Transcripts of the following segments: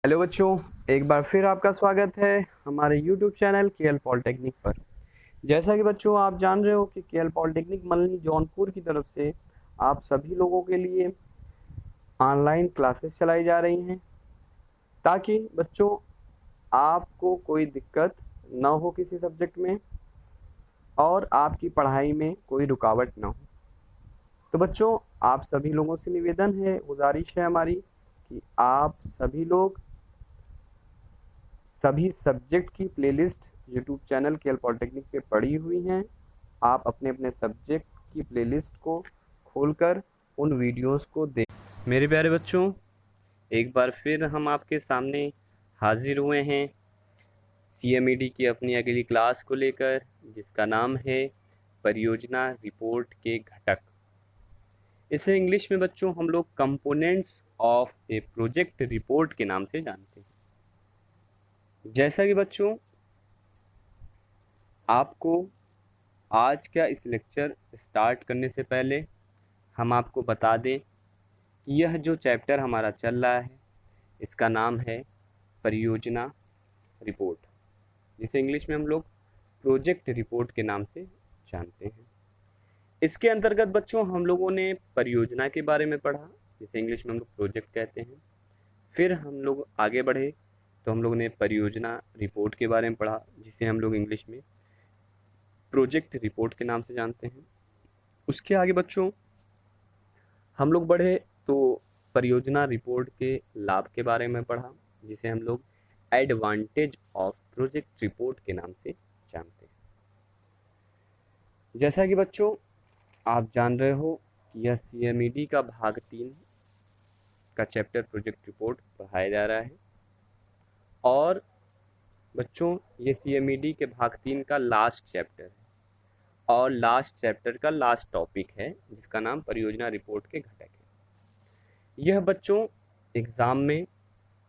Hello बच्चों, एक बार फिर आपका स्वागत है हमारे YouTube चैनल केएल पॉलिटेक्निक पर। जैसा कि बच्चों आप जान रहे हो कि केएल पॉलिटेक्निक मल्ली जौनपुर की तरफ से आप सभी लोगों के लिए ऑनलाइन क्लासेस चलाई जा रही हैं, ताकि बच्चों आपको कोई दिक्कत न हो किसी सब्जेक्ट में और आपकी पढ़ाई में कोई रुकावट न हो। तो बच्चों आप सभी लोगों से निवेदन है, गुजारिश है हमारी कि आप सभी लोग सभी सब्जेक्ट की playlist YouTube channel KL polytechnic पे पड़ी हुई हैं। आप अपने अपने सब्जेक्ट की प्लेलिस्ट को खोलकर उन वीडियोस को देख। मेरे प्यारे बच्चों, एक बार फिर हम आपके सामने हाजिर हुए हैं सीएमईडी की अपनी अगली क्लास को लेकर, जिसका नाम है परियोजना रिपोर्ट के घटक। इसे इंग्लिश में बच्चों हम लोग components of A project report के नाम से जानते हैं। जैसा कि बच्चों आपको आज का इस लेक्चर स्टार्ट करने से पहले हम आपको बता दें कि यह जो चैप्टर हमारा चल रहा है इसका नाम है परियोजना रिपोर्ट, जिसे इंग्लिश में हम लोग प्रोजेक्ट रिपोर्ट के नाम से जानते हैं। इसके अंतर्गत बच्चों हम लोगों ने परियोजना के बारे में पढ़ा, जिसे इंग्लिश में हम लोग प्रोजेक्ट कहते हैं। फिर हम लोग आगे बढ़े तो हम लोग ने परियोजना रिपोर्ट के बारे में पढ़ा, जिसे हम लोग इंग्लिश में प्रोजेक्ट रिपोर्ट के नाम से जानते हैं। उसके आगे बच्चों हम लोग बढ़े तो परियोजना रिपोर्ट के लाभ के बारे में पढ़ा, जिसे हम लोग एडवांटेज ऑफ प्रोजेक्ट रिपोर्ट के नाम से जानते हैं। जैसा कि बच्चों आप जान रहे हो कि यह सीएमईडी का भाग 3 का चैप्टर प्रोजेक्ट रिपोर्ट पढ़ाया जा रहा है, और बच्चों ये सीएमईडी के भाग 3 का लास्ट चैप्टर है और लास्ट चैप्टर का लास्ट टॉपिक है, जिसका नाम परियोजना रिपोर्ट के घटक है। यह बच्चों एग्ज़ाम में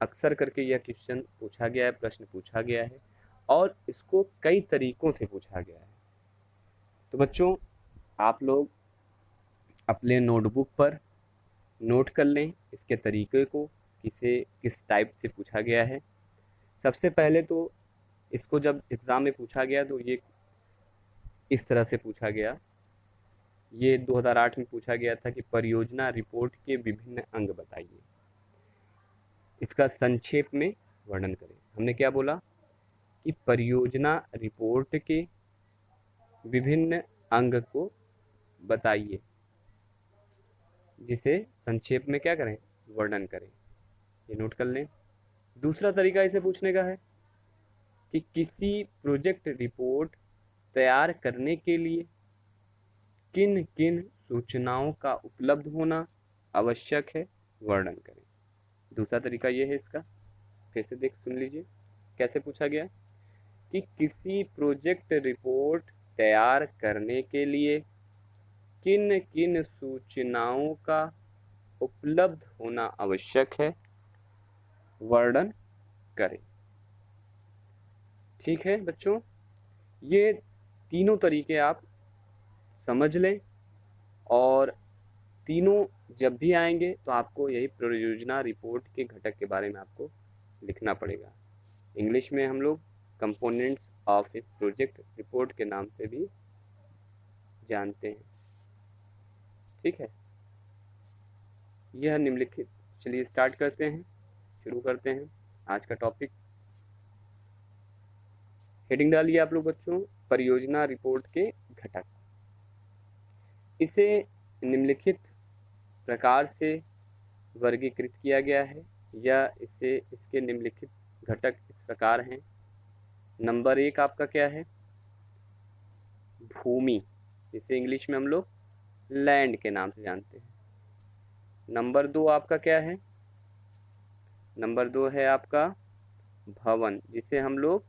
अक्सर करके यह क्वेश्चन पूछा गया है, प्रश्न पूछा गया है, और इसको कई तरीक़ों से पूछा गया है। तो बच्चों आप लोग अपने नोटबुक पर नोट कर लें इसके तरीक़े को, किस टाइप से पूछा गया है। सबसे पहले तो इसको जब एग्ज़ाम में पूछा गया तो ये इस तरह से पूछा गया। ये 2008 में पूछा गया था कि परियोजना रिपोर्ट के विभिन्न अंग बताइए, इसका संक्षेप में वर्णन करें। हमने क्या बोला कि परियोजना रिपोर्ट के विभिन्न अंग को बताइए, जिसे संक्षेप में क्या करें, वर्णन करें। ये नोट कर लें। दूसरा तरीका इसे पूछने का है कि किसी प्रोजेक्ट रिपोर्ट तैयार करने के लिए किन किन सूचनाओं का उपलब्ध होना आवश्यक है, वर्णन करें। दूसरा तरीका यह है इसका, फिर से सुन लीजिए कैसे पूछा गया कि किसी प्रोजेक्ट रिपोर्ट तैयार करने के लिए किन किन सूचनाओं का उपलब्ध होना आवश्यक है, वर्णन करें। ठीक है बच्चों, ये तीनों तरीके आप समझ लें, और तीनों जब भी आएंगे तो आपको यही परियोजना रिपोर्ट के घटक के बारे में आपको लिखना पड़ेगा। इंग्लिश में हम लोग components of A project report के नाम से भी जानते हैं। ठीक है, यह निम्नलिखित, चलिए स्टार्ट करते हैं, शुरू करते हैं आज का टॉपिक। हेडिंग डालिए आप लोग बच्चों, परियोजना रिपोर्ट के घटक। इसे निम्नलिखित प्रकार से वर्गीकृत किया गया है, या इसके निम्नलिखित घटक इस प्रकार हैं। नंबर 1 आपका क्या है, भूमि, जिसे इंग्लिश में हम लोग लैंड के नाम से जानते हैं। नंबर 2 आपका क्या है, नंबर 2 है आपका भवन, जिसे हम लोग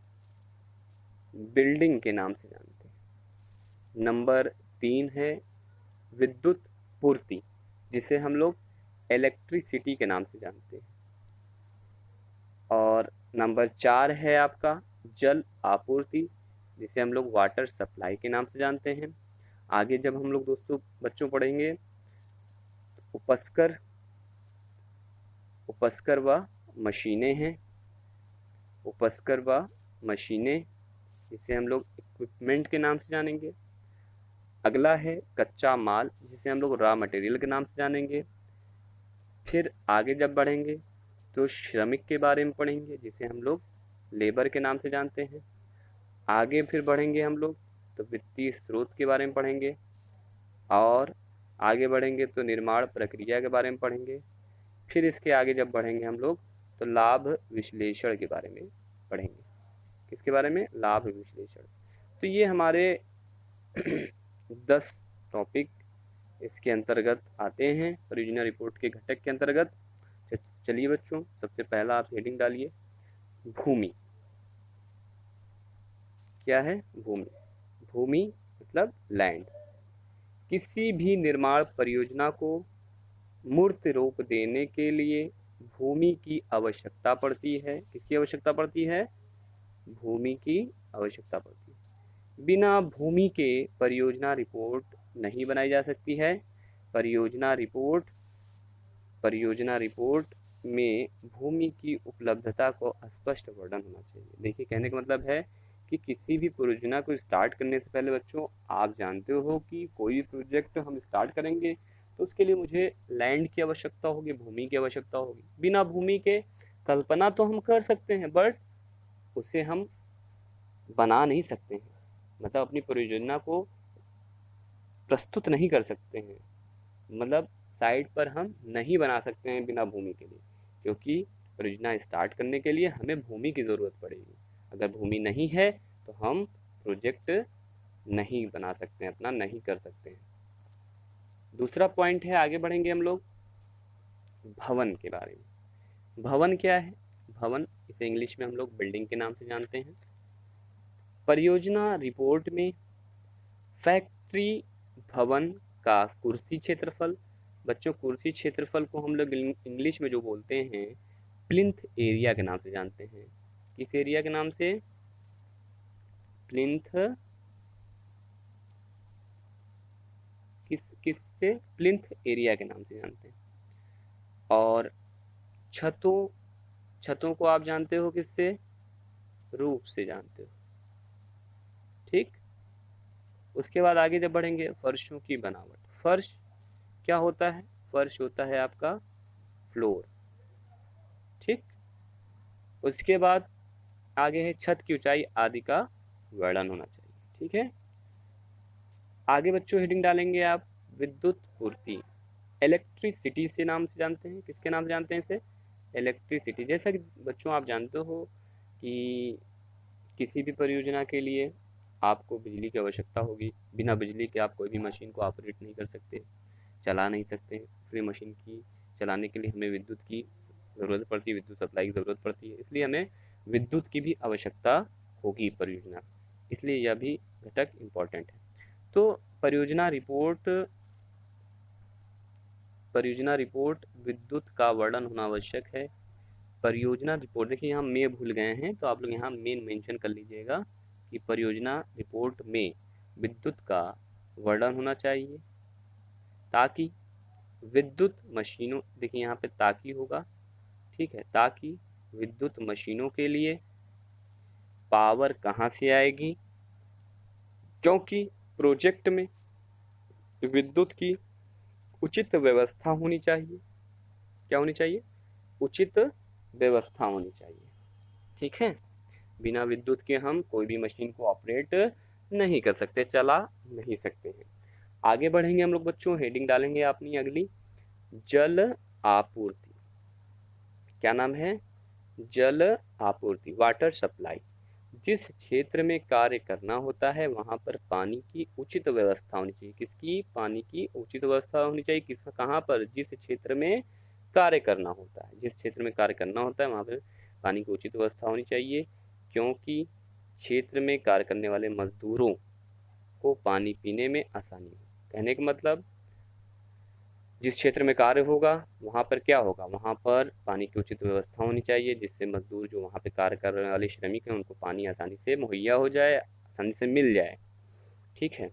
बिल्डिंग के नाम से जानते हैं। नंबर 3 है विद्युत पूर्ति, जिसे हम लोग इलेक्ट्रिसिटी के नाम से जानते हैं। और नंबर 4 है आपका जल आपूर्ति, जिसे हम लोग वाटर सप्लाई के नाम से जानते हैं। आगे जब हम लोग दोस्तों बच्चों पढ़ेंगे उपस्कर व मशीनें हैं, उपस्कर व मशीनें, जिसे हम लोग इक्विपमेंट के नाम से जानेंगे। अगला है कच्चा माल, जिसे हम लोग रॉ मटेरियल के नाम से जानेंगे। फिर आगे जब बढ़ेंगे तो श्रमिक के बारे में पढ़ेंगे, जिसे हम लोग लेबर के नाम से जानते हैं। आगे फिर बढ़ेंगे हम लोग तो वित्तीय स्रोत के बारे में पढ़ेंगे, और आगे बढ़ेंगे तो निर्माण प्रक्रिया के बारे में पढ़ेंगे। फिर इसके आगे जब बढ़ेंगे हम लोग तो लाभ विश्लेषण के बारे में पढ़ेंगे। किसके बारे में? लाभ विश्लेषण। तो ये हमारे 10 टॉपिक इसके अंतर्गत आते हैं, परियोजना रिपोर्ट के घटक के अंतर्गत। चलिए बच्चों, सबसे पहला आप हेडिंग डालिए, भूमि। क्या है? भूमि। भूमि मतलब लैंड। किसी भी निर्माण परियोजना को मूर्त रूप देने के लिए भूमि की आवश्यकता पड़ती है। किसकी आवश्यकता पड़ती है? भूमि की आवश्यकता पड़ती है। बिना भूमि के परियोजना रिपोर्ट नहीं बनाई जा सकती है। परियोजना रिपोर्ट में भूमि की उपलब्धता को स्पष्ट वर्णन होना चाहिए। देखिए, कहने का मतलब है कि किसी भी परियोजना को स्टार्ट करने से पहले बच्चों, आप जानते हो कि कोई भी प्रोजेक्ट हम स्टार्ट करेंगे तो उसके लिए मुझे लैंड की आवश्यकता होगी, भूमि की आवश्यकता होगी। बिना भूमि के कल्पना तो हम कर सकते हैं, बट उसे हम बना नहीं सकते हैं, मतलब अपनी परियोजना को प्रस्तुत नहीं कर सकते हैं, मतलब साइट पर हम नहीं बना सकते हैं बिना भूमि के लिए, क्योंकि परियोजना स्टार्ट करने के लिए हमें भूमि की ज़रूरत पड़ेगी। अगर भूमि नहीं है तो हम प्रोजेक्ट नहीं बना सकते हैं, अपना नहीं कर सकते हैं। दूसरा पॉइंट है, आगे बढ़ेंगे हम लोग भवन के बारे में। भवन क्या है? भवन, इसे इंग्लिश में हम लोग बिल्डिंग के नाम से जानते हैं। परियोजना रिपोर्ट में फैक्ट्री भवन का कुर्सी क्षेत्रफल, बच्चों कुर्सी क्षेत्रफल को हम लोग इंग्लिश में जो बोलते हैं प्लिंथ एरिया के नाम से जानते हैं। किस एरिया के नाम से? प्लिंथ, किससे? प्लिंथ एरिया के नाम से जानते हैं। और छतों को आप जानते हो किससे? रूफ से जानते हो, ठीक। उसके बाद आगे जब बढ़ेंगे, फर्शों की बनावट। फर्श क्या होता है? फर्श होता है आपका फ्लोर, ठीक। उसके बाद आगे है छत की ऊंचाई आदि का वर्णन होना चाहिए, ठीक है। आगे बच्चों हेडिंग डालेंगे आप विद्युत पूर्ति, इलेक्ट्रिसिटी से नाम से जानते हैं। किसके नाम से जानते हैं इसे? इलेक्ट्रिसिटी। जैसा कि बच्चों आप जानते हो कि किसी भी परियोजना के लिए आपको बिजली की आवश्यकता होगी। बिना बिजली के आप कोई भी मशीन को ऑपरेट नहीं कर सकते, चला नहीं सकते। इसलिए मशीन की चलाने के लिए हमें विद्युत की ज़रूरत पड़ती है, विद्युत सप्लाई की ज़रूरत पड़ती है। इसलिए हमें विद्युत की भी आवश्यकता होगी परियोजना, इसलिए यह भी घटक इम्पॉर्टेंट है। तो परियोजना रिपोर्ट विद्युत का वर्णन होना आवश्यक है। परियोजना रिपोर्ट, देखिए यहाँ में भूल गए हैं तो आप लोग यहाँ मेन मेंशन कर लीजिएगा कि परियोजना रिपोर्ट में विद्युत का वर्णन होना चाहिए, ताकि विद्युत मशीनों, देखिए यहाँ पे ताकि होगा, ठीक है, ताकि विद्युत मशीनों के लिए पावर कहाँ से आएगी, क्योंकि प्रोजेक्ट में विद्युत की उचित व्यवस्था होनी चाहिए। क्या होनी चाहिए? उचित व्यवस्था होनी चाहिए, ठीक है। बिना विद्युत के हम कोई भी मशीन को ऑपरेट नहीं कर सकते, चला नहीं सकते हैं। आगे बढ़ेंगे हम लोग बच्चों, हेडिंग डालेंगे अपनी अगली, जल आपूर्ति। क्या नाम है? जल आपूर्ति, वाटर सप्लाई। जिस क्षेत्र में कार्य करना होता है वहां पर पानी की उचित व्यवस्था होनी चाहिए। किसकी? पानी की उचित व्यवस्था होनी चाहिए। किस, कहाँ पर? जिस क्षेत्र में कार्य करना होता है, जिस क्षेत्र में कार्य करना होता है वहां पर पानी की उचित व्यवस्था होनी चाहिए, क्योंकि क्षेत्र में कार्य करने वाले मजदूरों को पानी पीने में आसानी हो। कहने का मतलब, जिस क्षेत्र में कार्य होगा वहाँ पर क्या होगा? वहाँ पर पानी की उचित व्यवस्था होनी चाहिए, जिससे मजदूर जो वहाँ पे कार्य करने वाले श्रमिक हैं उनको पानी आसानी से मुहैया हो जाए, आसानी से मिल जाए, ठीक है।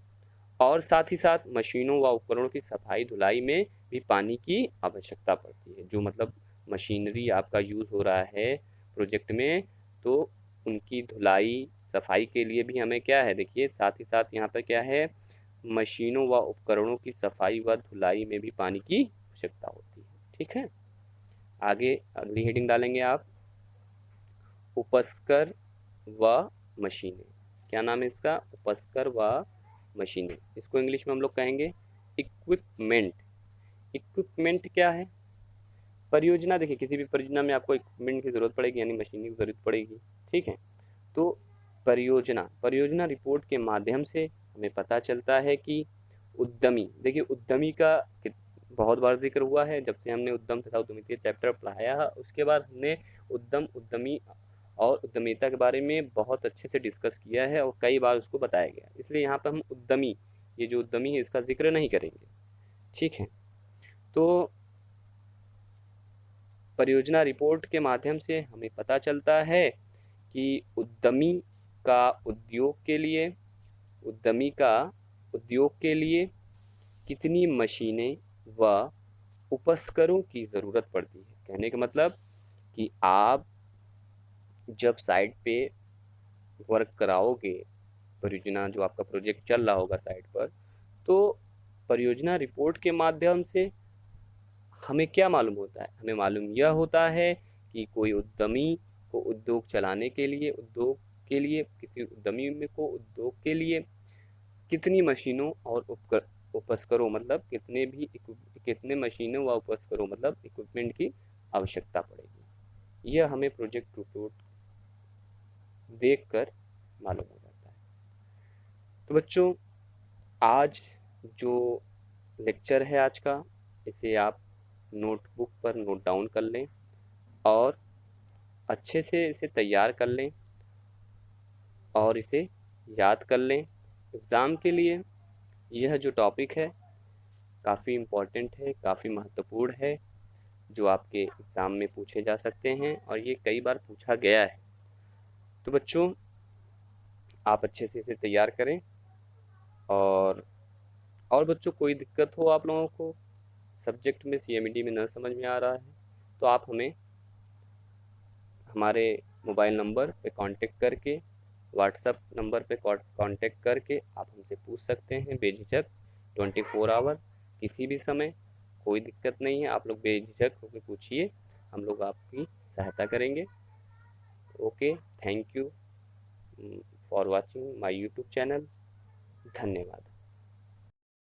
और साथ ही साथ मशीनों व उपकरणों की सफाई धुलाई में भी पानी की आवश्यकता पड़ती है। जो मतलब मशीनरी आपका यूज़ हो रहा है प्रोजेक्ट में, तो उनकी धुलाई सफाई के लिए भी हमें क्या है, देखिए साथ ही साथ यहाँ पर क्या है, मशीनों व उपकरणों की सफाई व धुलाई में भी पानी की आवश्यकता होती है। ठीक है, आगे अगली हेडिंग डालेंगे आप, उपस्कर व मशीनें। क्या नाम है इसका, उपस्कर व मशीनें। इसको इंग्लिश में हम लोग कहेंगे इक्विपमेंट। इक्विपमेंट क्या है, परियोजना, देखिए किसी भी परियोजना में आपको इक्विपमेंट की जरूरत पड़ेगी, यानी मशीन की जरूरत पड़ेगी। ठीक है, तो परियोजना, परियोजना रिपोर्ट के माध्यम से हमें पता चलता है कि उद्यमी, देखिए उद्यमी का बहुत बार जिक्र हुआ है, जब से हमने उद्यम तथा उद्यमिता चैप्टर पढ़ाया है उसके बाद हमने उद्यमी और उद्यमिता के बारे में बहुत अच्छे से डिस्कस किया है और कई बार उसको बताया गया, इसलिए यहाँ पर हम उद्यमी, ये जो उद्यमी है इसका जिक्र नहीं करेंगे। ठीक है, तो परियोजना रिपोर्ट के माध्यम से हमें पता चलता है कि उद्यमी का उद्योग के लिए कितनी मशीनें व उपस्करों की ज़रूरत पड़ती है। कहने का मतलब कि आप जब साइट पे वर्क कराओगे, परियोजना जो आपका प्रोजेक्ट चल रहा होगा साइट पर, तो परियोजना रिपोर्ट के माध्यम से हमें क्या मालूम होता है, हमें मालूम यह होता है कि कोई उद्यमी को उद्योग चलाने के लिए, किसी उद्यमी में को उद्योग के लिए कितनी मशीनों और उपस्करों मतलब कितने मशीनों व उपस्करों मतलब इक्विपमेंट की आवश्यकता पड़ेगी, यह हमें प्रोजेक्ट रिपोर्ट देखकर मालूम हो जाता है। तो बच्चों, आज जो लेक्चर है आज का, इसे आप नोटबुक पर नोट डाउन कर लें और अच्छे से इसे तैयार कर लें और इसे याद कर लें। एग्ज़ाम के लिए यह जो टॉपिक है काफ़ी इम्पोर्टेंट है, काफ़ी महत्वपूर्ण है, जो आपके एग्ज़ाम में पूछे जा सकते हैं और ये कई बार पूछा गया है। तो बच्चों, आप अच्छे से इसे तैयार करें और बच्चों कोई दिक्कत हो आप लोगों को सब्जेक्ट में, CMD में न समझ में आ रहा है, तो आप हमें हमारे मोबाइल नंबर पे कांटेक्ट करके, व्हाट्सएप नंबर पे कांटेक्ट करके आप हमसे पूछ सकते हैं बेझिझक, 24 आवर, किसी भी समय, कोई दिक्कत नहीं है, आप लोग बेझिझक होकर पूछिए, हम लोग आपकी सहायता करेंगे। Okay, thank you for watching my YouTube channel. धन्यवाद।